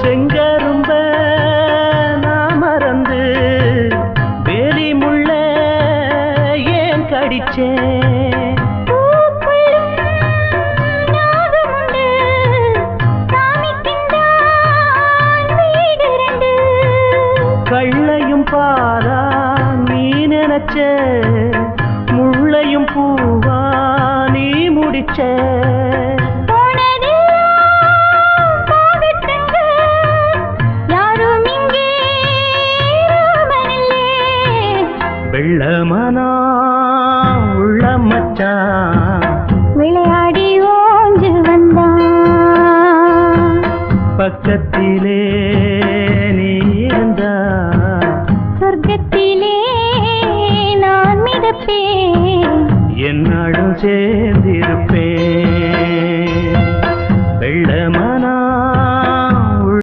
செங்கரும்ப நான் மறந்து வேலி முள்ள ஏன் கடிச்சேன் கள்ளையும் பாரா நீ நினைச்ச முள்ளையும் பூவா நீ முடிச்ச வெள்ளமனா உள்ள மச்சான் விளையாடி ஓஞ்சு வந்தான் பக்கத்திலே நீ இருந்தா சொர்க்கத்திலே நான் மிதப்பேன் என்னாலும் சேர்ந்திருப்பேன்